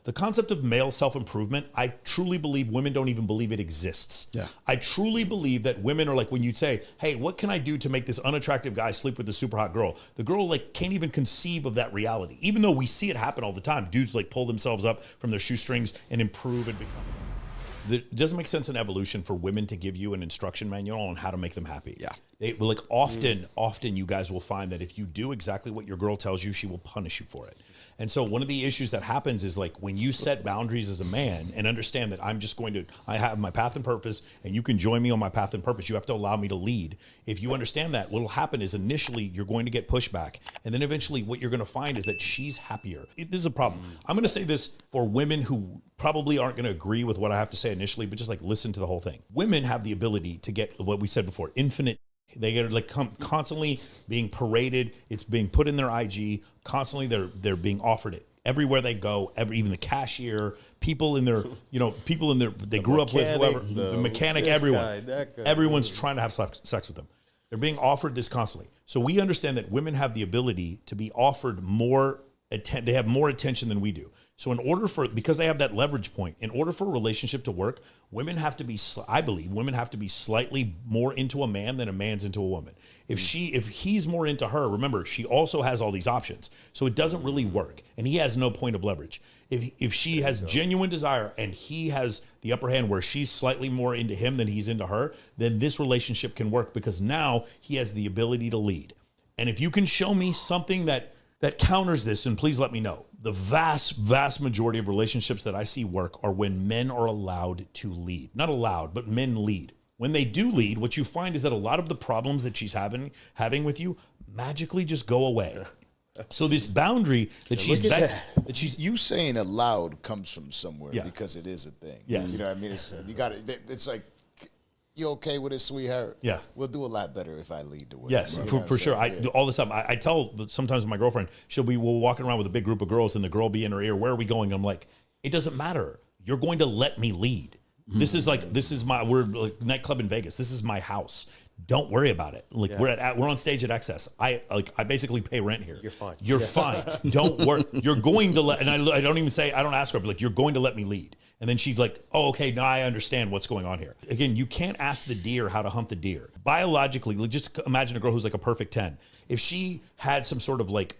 The concept of male self-improvement, I truly believe women don't even believe it exists. Yeah. I truly believe that women are like, when you say, hey, what can I do to make this unattractive guy sleep with the super hot girl? The girl like can't even conceive of that reality, even though we see it happen all the time. Dudes like pull themselves up from their shoestrings and improve and become. It doesn't make sense in evolution for women to give you an instruction manual on how to make them happy. Yeah. They like often you guys will find that if you do exactly what your girl tells you, she will punish you for it. And so one of the issues that happens is like when you set boundaries as a man and understand that I have my path and purpose and you can join me on my path and purpose. You have to allow me to lead. If you understand that, what'll happen is initially you're going to get pushback. And then eventually what you're going to find is that she's happier. This is a problem. I'm going to say this for women who probably aren't going to agree with what I have to say initially, but just like listen to the whole thing. Women have the ability to get what we said before, infinite. They get like constantly being paraded. It's being put in their IG. Constantly, they're being offered it everywhere they go. Even the cashier, people in their, they grew up with whoever, the mechanic, everyone. Everyone's trying to have sex with them. They're being offered this constantly. So we understand that women have the ability to be offered more. They have more attention than we do. So because they have that leverage point, in order for a relationship to work, I believe women have to be slightly more into a man than a man's into a woman. If he's more into her, remember, she also has all these options. So it doesn't really work. And he has no point of leverage. If she has genuine desire and he has the upper hand where she's slightly more into him than he's into her, then this relationship can work because now he has the ability to lead. And if you can show me something that counters this, and please let me know. The vast majority of relationships that I see work are when men are allowed to lead. Not allowed, but men lead. When they do lead, what you find is that a lot of the problems that she's having with you magically just go away. So this boundary that she's you saying allowed comes from somewhere because it is a thing. Yes. You know what I mean? It's like, you okay with it, sweetheart? Yeah. We'll do a lot better if I lead the way. Yes, for sure. All this time, I tell sometimes my girlfriend, we're walking around with a big group of girls and the girl be in her ear, where are we going? I'm like, it doesn't matter. You're going to let me lead. We're like nightclub in Vegas. This is my house. Don't worry about it. Like we're on stage at Excess. I basically pay rent here. You're fine. You're fine. Don't worry. You're going to let, and I don't ask her, but like, you're going to let me lead. And then she's like, oh, okay, now I understand what's going on here. Again, you can't ask the deer how to hunt the deer. Biologically, just imagine a girl who's like a perfect 10. If she had some sort of like,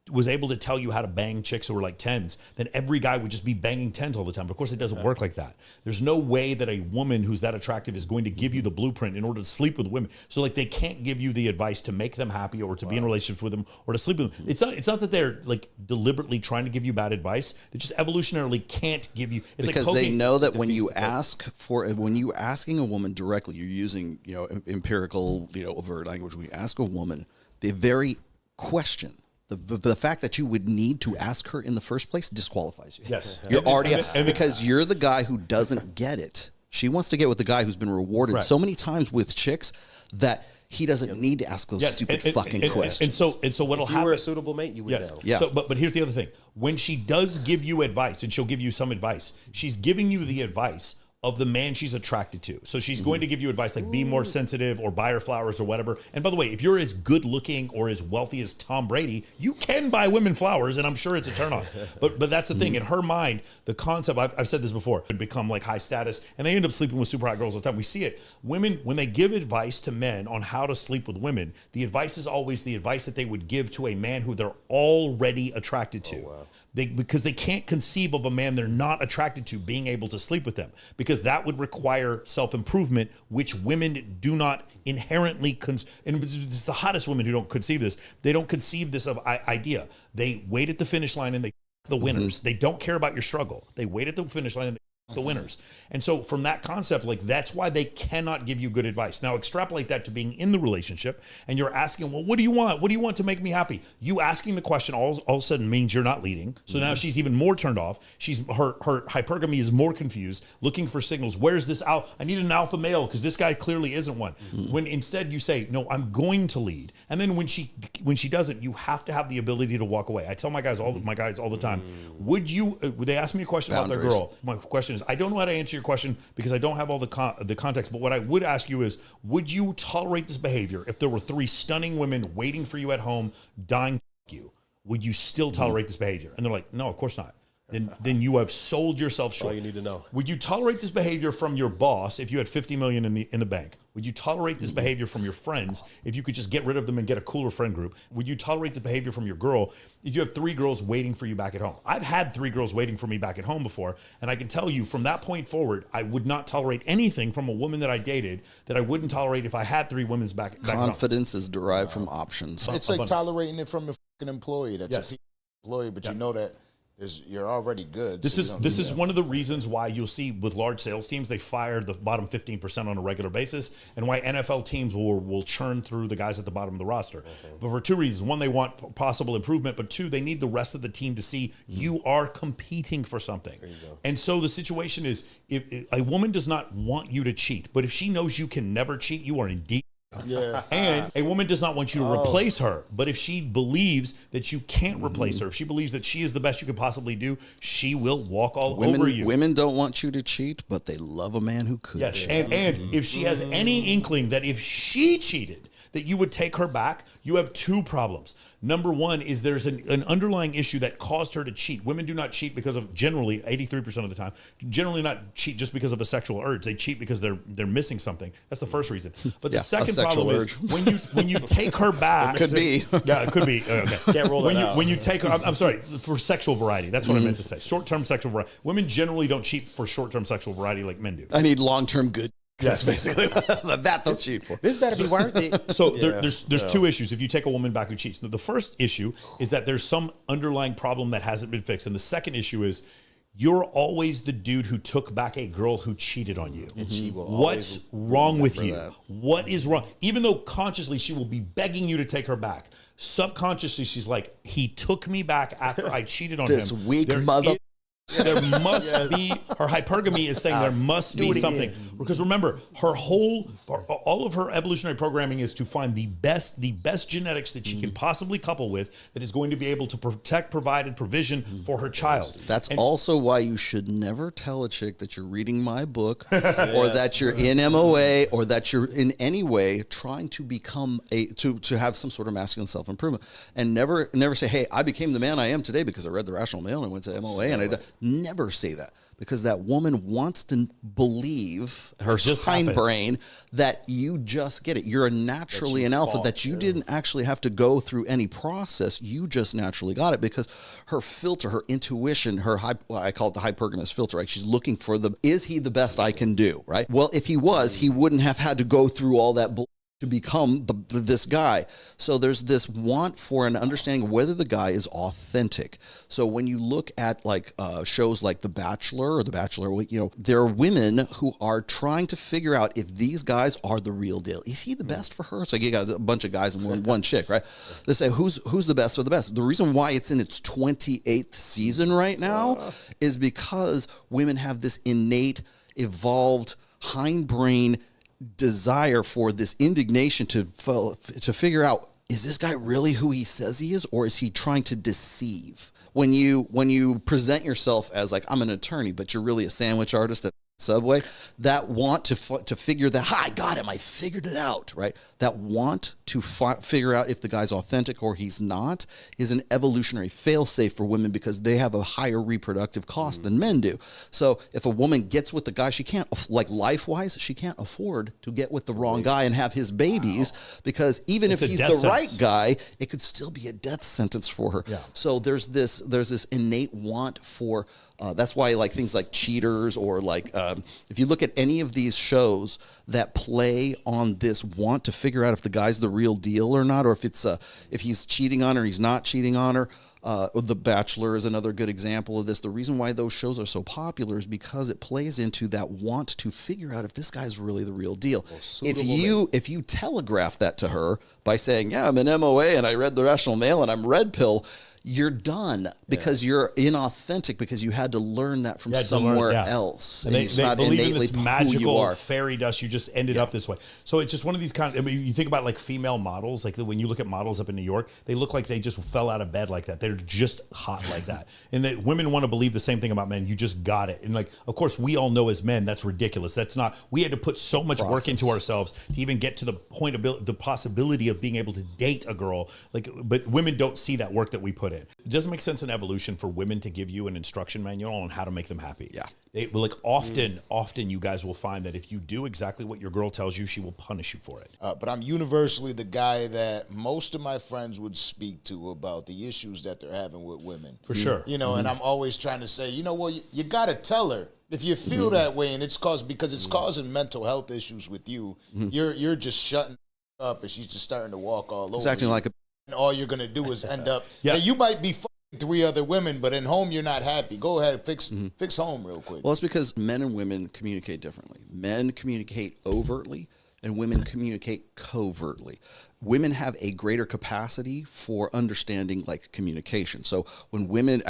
was able to tell you how to bang chicks who were like 10s, then every guy would just be banging 10s all the time. But of course, it doesn't work like that. There's no way that a woman who's that attractive is going to give you the blueprint in order to sleep with women. So like, they can't give you the advice to make them happy or to be in relationships with them or to sleep with them. It's not that they're like deliberately trying to give you bad advice. They just evolutionarily can't give you. It's because like they know that when you asking a woman directly, you're using empirical overt language. When you ask a woman, the very question. The fact that you would need to ask her in the first place disqualifies you. Yes. You're already, because you're the guy who doesn't get it. She wants to get with the guy who's been rewarded so many times with chicks that he doesn't need to ask those stupid fucking questions. And so what'll happen? If you were a suitable mate, you would know. Yeah. So, but here's the other thing. When she does give you advice, and she'll give you some advice, she's giving you the advice of the man she's attracted to. So she's going to give you advice like be more sensitive or buy her flowers or whatever. And by the way, if you're as good looking or as wealthy as Tom Brady, you can buy women flowers, and I'm sure it's a turn on. But that's the thing. In her mind, the concept, I've said this before, would become like high status, and they end up sleeping with super hot girls all the time. We see it. Women, when they give advice to men on how to sleep with women, the advice is always the advice that they would give to a man who they're already attracted to. Oh, wow. Because they can't conceive of a man they're not attracted to being able to sleep with them, because that would require self-improvement, which women do not inherently and it's the hottest women who don't conceive this. They don't conceive this idea. They wait at the finish line and they the winners. They don't care about your struggle. They wait at the finish line and the winners. And so from that concept, like, that's why they cannot give you good advice. Now extrapolate that to being in the relationship, and you're asking, well, what do you want? What do you want to make me happy? You asking the question all of a sudden means you're not leading. So now she's even more turned off. Her hypergamy is more confused, looking for signals. Where's this out? I need an alpha male because this guy clearly isn't one. When instead you say, no, I'm going to lead. And then when she doesn't, you have to have the ability to walk away. I tell my guys all the time, would they ask me a question about their girl? My question is, I don't know how to answer your question because I don't have all the context, but what I would ask you is, would you tolerate this behavior if there were 3 stunning women waiting for you at home, dying to you? Would you still tolerate this behavior? And they're like, no, of course not. then you have sold yourself short. All you need to know. Would you tolerate this behavior from your boss if you had 50 million in the bank? Would you tolerate this behavior from your friends if you could just get rid of them and get a cooler friend group? Would you tolerate the behavior from your girl if you have 3 girls waiting for you back at home? I've had 3 girls waiting for me back at home before, and I can tell you from that point forward, I would not tolerate anything from a woman that I dated that I wouldn't tolerate if I had 3 women's back at home. Confidence is derived from options. It's like tolerating it from a fucking employee. That's a employee, but you know that you're already good. This is one of the reasons why you'll see with large sales teams, they fire the bottom 15% on a regular basis, and why NFL teams will churn through the guys at the bottom of the roster. But for 2 reasons. 1, they want possible improvement, but 2, they need the rest of the team to see you are competing for something. And so the situation is, if a woman does not want you to cheat, but if she knows you can never cheat, you are in deep. Yeah. And a woman does not want you to replace her, but if she believes that you can't replace her, if she believes that she is the best you could possibly do, she will walk all over you. Women don't want you to cheat, but they love a man who could. Yes, and if she has any inkling that if she cheated, that you would take her back, you have 2 problems. Number 1 is there's an underlying issue that caused her to cheat. Women do not cheat because of, generally, 83% of the time, generally not cheat just because of a sexual urge. They cheat because they're missing something. That's the first reason. But the second problem is when you take her back. Could be. Yeah, it could be. Okay. Can't roll that out. When you take her, I'm sorry, for sexual variety. That's what I meant to say. Short-term sexual variety. Women generally don't cheat for short-term sexual variety like men do. I need long-term good. Yes, basically that they'll cheat for. This better be worth it. So there's 2 issues if you take a woman back who cheats. The first issue is that there's some underlying problem that hasn't been fixed, and the second issue is you're always the dude who took back a girl who cheated on you. And she will What's wrong with you? that. What is wrong? Even though consciously she will be begging you to take her back, subconsciously she's like, he took me back after I cheated on This him. weak mother. There must be, her hypergamy is saying there must be something. Because remember, all of her evolutionary programming is to find the best genetics that she can possibly couple with that is going to be able to protect, provide, and provision for her child. That's also why you should never tell a chick that you're reading my book or that you're in MOA or that you're in any way trying to become to have some sort of masculine self-improvement. And never say, hey, I became the man I am today because I read The Rational Male and I went to MOA and never say that. Because that woman wants to believe, her hindbrain, that you just get it. You're naturally an alpha, that you didn't actually have to go through any process. You just naturally got it because her filter, her intuition, I call it the hypergamous filter, right? She's looking for is he the best I can do, right? Well, if he was, he wouldn't have had to go through all that to become this guy. So there's this want for an understanding of whether the guy is authentic. So when you look at like shows like The Bachelor or The Bachelor, there are women who are trying to figure out if these guys are the real deal. Is he the best for her? So you got a bunch of guys and one chick, right? They say, who's the best of the best? The reason why it's in its 28th season right now is because women have this innate, evolved hindbrain desire for this indignation to figure out, is this guy really who he says he is, or is he trying to deceive? When you present yourself as like, I'm an attorney, but you're really a sandwich artist at Subway, that want to figure that, I got him, I figured it out, right? That want to figure out if the guy's authentic or he's not is an evolutionary fail-safe for women because they have a higher reproductive cost than men do. So if a woman gets with the guy, she can't, like life-wise, she can't afford to get with the wrong guy and have his babies because even if he's the right guy, it could still be a death sentence for her. Yeah. So there's this innate want for that's why like things like Cheaters or like if you look at any of these shows that play on this want to figure out if the guy's the real deal or not, or if he's cheating on her, he's not cheating on her. The Bachelor is another good example of this. The reason why those shows are so popular is because it plays into that want to figure out if this guy's really the real deal. If you telegraph that to her by saying, yeah, I'm an MOA and I read The Rational Male and I'm red pill, you're done because you're inauthentic because you had to learn that from somewhere else. And they believe in this magical fairy dust. You just ended up this way. So it's just one of these you think about like female models, like when you look at models up in New York, they look like they just fell out of bed like that. They're just hot like that. And that women want to believe the same thing about men. You just got it. And like, of course, we all know as men, that's ridiculous. That's not, we had to put so much work into ourselves to even get to the point of the possibility of being able to date a girl. Like, but women don't see that work that we put put in. It doesn't make sense in evolution for women to give you an instruction manual on how to make them happy. Yeah. They like often you guys will find that if you do exactly what your girl tells you, she will punish you for it. But I'm universally the guy that most of my friends would speak to about the issues that they're having with women. For sure. You know, and I'm always trying to say, you know, well, you got to tell her. If you feel that way and it's because it's causing mental health issues with you, you're just shutting up and she's just starting to walk all over. It's acting you. like a. And all you're gonna do is end up. Yeah. Now, you might be fucking 3 other women, but in home you're not happy. Go ahead, fix home real quick. Well, it's because men and women communicate differently. Men communicate overtly, and women communicate covertly. Women have a greater capacity for understanding like communication. So when women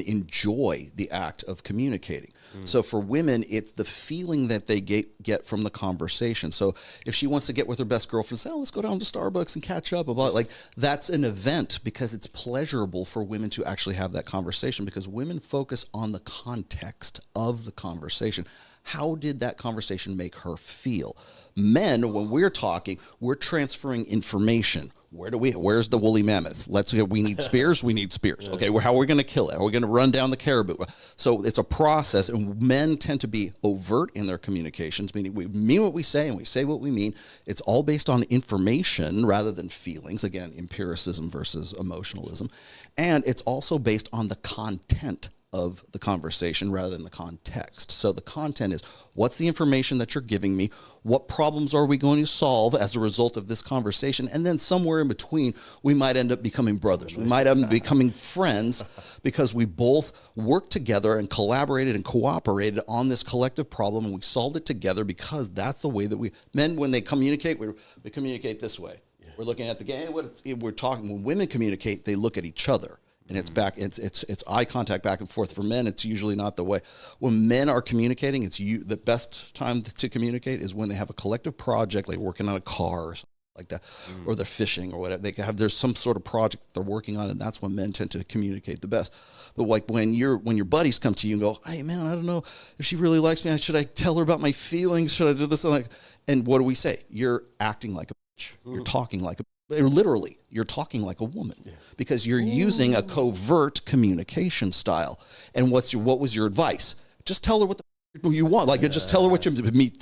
enjoy the act of communicating. So for women, it's the feeling that they get from the conversation. So if she wants to get with her best girlfriend, say, oh, let's go down to Starbucks and catch up about like that's an event because it's pleasurable for women to actually have that conversation because women focus on the context of the conversation. How did that conversation make her feel? Men, when we're talking, we're transferring information. Where's the woolly mammoth? We need spears. We need spears. Okay, how are we going to kill it? Are we going to run down the caribou? So it's a process, and men tend to be overt in their communications, meaning we mean what we say and we say what we mean. It's all based on information rather than feelings. Again, empiricism versus emotionalism. And it's also based on the content of the conversation rather than the context. So the content is, what's the information that you're giving me? What problems are we going to solve as a result of this conversation? And then somewhere in between, we might end up becoming brothers. We might end up becoming friends because we both worked together and collaborated and cooperated on this collective problem, and we solved it together because that's the way that men, when they communicate, we communicate this way. Yeah. We're looking at the game. We're talking. When women communicate, they look at each other. And it's eye contact back and forth. For men, it's usually not the way. When men are communicating, the best time to communicate is when they have a collective project, like working on a car or something like that, or they're fishing or whatever. There's some sort of project they're working on, and that's when men tend to communicate the best. But like when your buddies come to you and go, hey man, I don't know if she really likes me. Should I tell her about my feelings? Should I do this? And what do we say? You're acting like a bitch. You're talking like a literally, you're talking like a woman because you're using a covert communication style. And what was your advice? Just tell her what you want. Like, just tell her what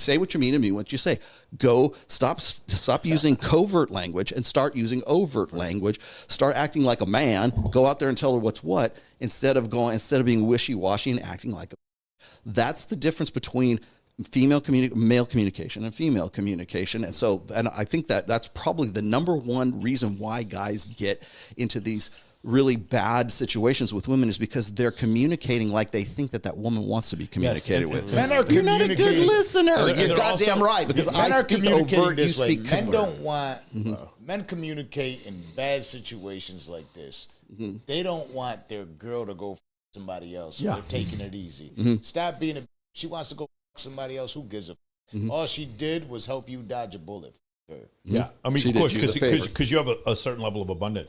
say what you mean and mean what you say. Stop using covert language and start using overt language. Start acting like a man. Go out there and tell her what's what instead of being wishy-washy and acting like a. That's the difference between male communication and female communication. And I think that's probably the number one reason why guys get into these really bad situations with women is because they're communicating like they think that woman wants to be communicated with. Men are You're not a good listener. You're goddamn also, right, because men I are speak communicating overt, you this way. speak Men covert. don't want, men communicate in bad situations like this. They don't want their girl to go f somebody else. So they're taking it easy. Stop being a, she wants to go f somebody else. Who gives a f? All she did was help you dodge a bullet. Yeah, I mean, She of course, did you the favor. because you have a certain level of abundance.